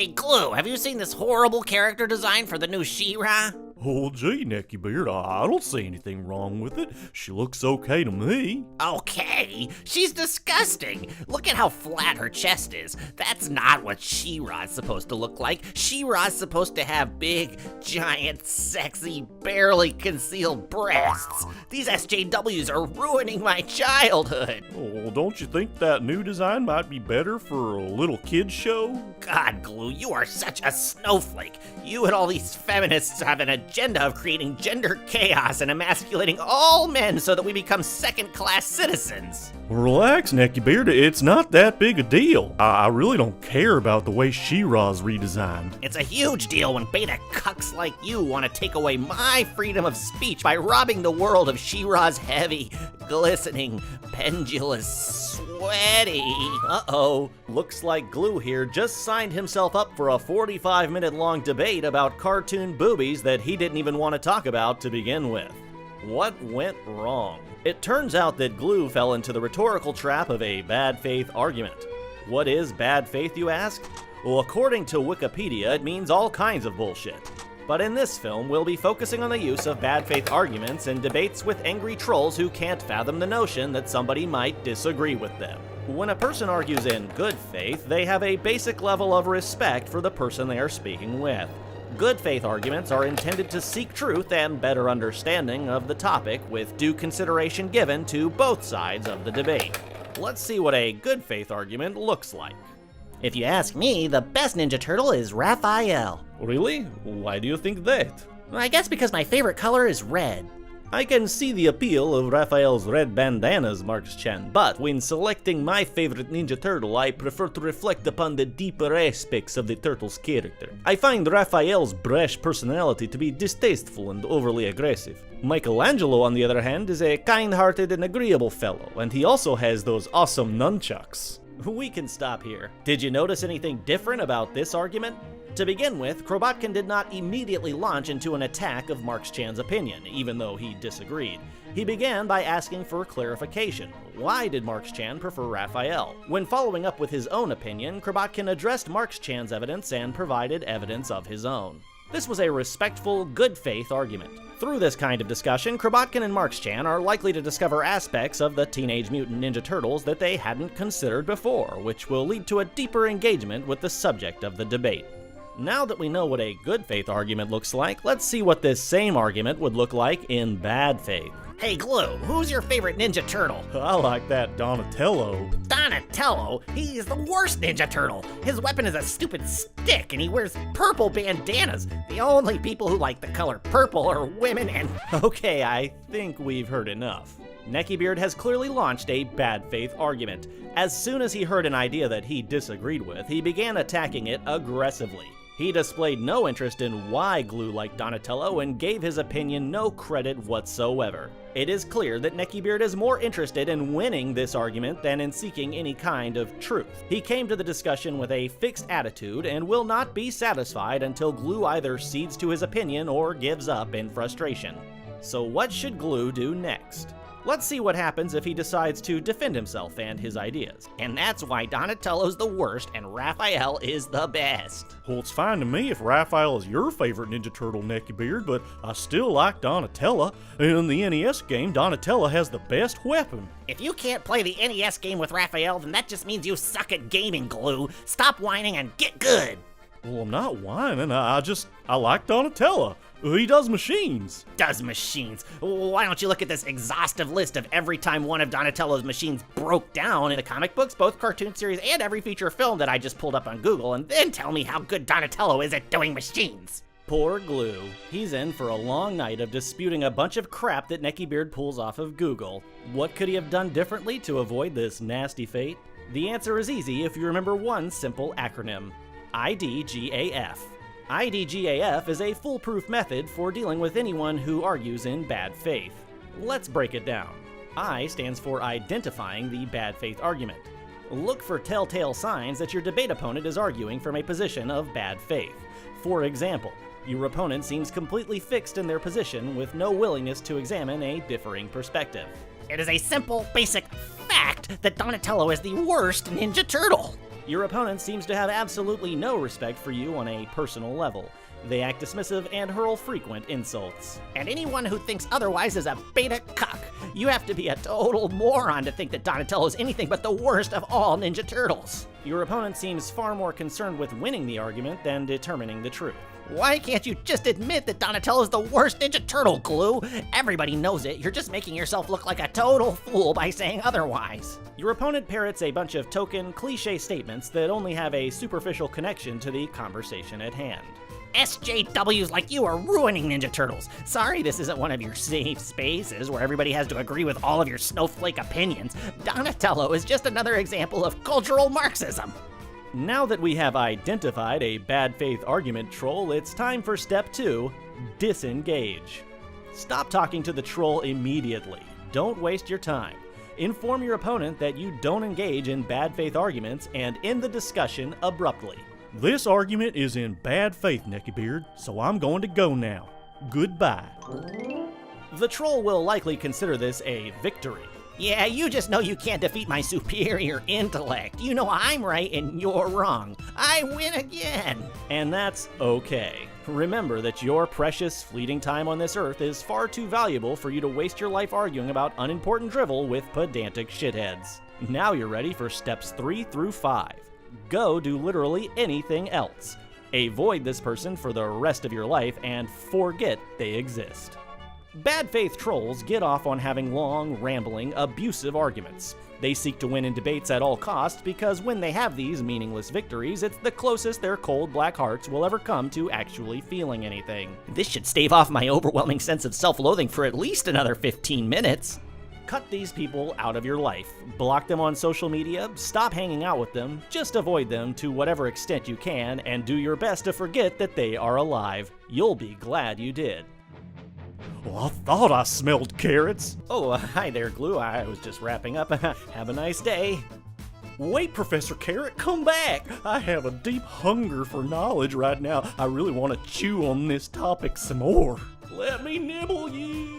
Hey, Glue, have you seen this horrible character design for the new She-Ra? Oh, gee, Neckbeard, I don't see anything wrong with it. She looks okay to me. Okay, she's disgusting. Look at how flat her chest is. That's not what She-Ra's supposed to look like. She-Ra's supposed to have big, giant, sexy, barely concealed breasts. These SJWs are ruining my childhood. Oh, don't you think that new design might be better for a little kid's show? God, Glue, you are such a snowflake. You and all these feminists have an agenda of creating gender chaos and emasculating all men so that we become second-class citizens. Relax, Neckbeard, it's not that big a deal. I really don't care about the way She-Ra's redesigned. It's a huge deal when beta cucks like you want to take away my freedom of speech by robbing the world of She-Ra's heavy, glistening, pendulous, sweaty. Uh-oh, looks like Glue here just signed himself up for a 45-minute long debate about cartoon boobies that he didn't even want to talk about to begin with. What went wrong? It turns out that Glue fell into the rhetorical trap of a bad faith argument. What is bad faith, you ask? Well, according to Wikipedia, it means all kinds of bullshit. But in this film, we'll be focusing on the use of bad faith arguments in debates with angry trolls who can't fathom the notion that somebody might disagree with them. When a person argues in good faith, they have a basic level of respect for the person they are speaking with. Good faith arguments are intended to seek truth and better understanding of the topic with due consideration given to both sides of the debate. Let's see what a good faith argument looks like. If you ask me, the best Ninja Turtle is Raphael. Really? Why do you think that? I guess because my favorite color is red. I can see the appeal of Raphael's red bandanas, Marks-chan, but when selecting my favorite Ninja Turtle, I prefer to reflect upon the deeper aspects of the turtle's character. I find Raphael's brash personality to be distasteful and overly aggressive. Michelangelo, on the other hand, is a kind-hearted and agreeable fellow, and he also has those awesome nunchucks. We can stop here. Did you notice anything different about this argument? To begin with, Kropotkin did not immediately launch into an attack of Marks-chan's opinion, even though he disagreed. He began by asking for clarification. Why did Marks-chan prefer Raphael? When following up with his own opinion, Kropotkin addressed Marks-chan's evidence and provided evidence of his own. This was a respectful, good faith argument. Through this kind of discussion, Kropotkin and Marks-chan are likely to discover aspects of the Teenage Mutant Ninja Turtles that they hadn't considered before, which will lead to a deeper engagement with the subject of the debate. Now that we know what a good faith argument looks like, let's see what this same argument would look like in bad faith. Hey, Glue, who's your favorite Ninja Turtle? I like that Donatello. Donatello? He's the worst Ninja Turtle. His weapon is a stupid stick, and he wears purple bandanas. The only people who like the color purple are women and... Okay, I think we've heard enough. Neckbeard has clearly launched a bad faith argument. As soon as he heard an idea that he disagreed with, he began attacking it aggressively. He displayed no interest in why Glue liked Donatello and gave his opinion no credit whatsoever. It is clear that Neckbeard is more interested in winning this argument than in seeking any kind of truth. He came to the discussion with a fixed attitude and will not be satisfied until Glue either cedes to his opinion or gives up in frustration. So what should Glue do next? Let's see what happens if he decides to defend himself and his ideas. And that's why Donatello's the worst and Raphael is the best. Well, it's fine to me if Raphael is your favorite Ninja Turtle, Neckbeard, but I still like Donatello. In the NES game, Donatello has the best weapon. If you can't play the NES game with Raphael, then that just means you suck at gaming, Glue. Stop whining and get good. Well, I'm not whining. I like Donatello. He does machines. Does machines? Why don't you look at this exhaustive list of every time one of Donatello's machines broke down in the comic books, both cartoon series, and every feature film that I just pulled up on Google, and then tell me how good Donatello is at doing machines. Poor Glue. He's in for a long night of disputing a bunch of crap that Neckbeard pulls off of Google. What could he have done differently to avoid this nasty fate? The answer is easy if you remember one simple acronym: IDGAF. IDGAF is a foolproof method for dealing with anyone who argues in bad faith. Let's break it down. I stands for identifying the bad faith argument. Look for telltale signs that your debate opponent is arguing from a position of bad faith. For example, your opponent seems completely fixed in their position with no willingness to examine a differing perspective. It is a simple, basic fact that Donatello is the worst Ninja Turtle. Your opponent seems to have absolutely no respect for you on a personal level. They act dismissive and hurl frequent insults. And anyone who thinks otherwise is a beta cuck. You have to be a total moron to think that Donatello is anything but the worst of all Ninja Turtles. Your opponent seems far more concerned with winning the argument than determining the truth. Why can't you just admit that Donatello is the worst Ninja Turtle, Glue? Everybody knows it. You're just making yourself look like a total fool by saying otherwise. Your opponent parrots a bunch of token, cliche statements that only have a superficial connection to the conversation at hand. SJWs like you are ruining Ninja Turtles. Sorry this isn't one of your safe spaces where everybody has to agree with all of your snowflake opinions. Donatello is just another example of cultural Marxism. Now that we have identified a bad faith argument troll, it's time for step 2, disengage. Stop talking to the troll immediately. Don't waste your time. Inform your opponent that you don't engage in bad faith arguments and end the discussion abruptly. This argument is in bad faith, Neckybeard, so I'm going to go now. Goodbye. The troll will likely consider this a victory. Yeah, you just know you can't defeat my superior intellect. You know I'm right and you're wrong. I win again. And that's okay. Remember that your precious, fleeting time on this earth is far too valuable for you to waste your life arguing about unimportant drivel with pedantic shitheads. Now you're ready for steps 3 through 5. Go do literally anything else. Avoid this person for the rest of your life and forget they exist. Bad faith trolls get off on having long, rambling, abusive arguments. They seek to win in debates at all costs because when they have these meaningless victories, it's the closest their cold black hearts will ever come to actually feeling anything. This should stave off my overwhelming sense of self-loathing for at least another 15 minutes. Cut these people out of your life. Block them on social media, stop hanging out with them, just avoid them to whatever extent you can, and do your best to forget that they are alive. You'll be glad you did. Well, I thought I smelled carrots. Oh, hi there, Glue. I was just wrapping up. Have a nice day. Wait, Professor Carrot, come back! I have a deep hunger for knowledge right now. I really want to chew on this topic some more. Let me nibble you!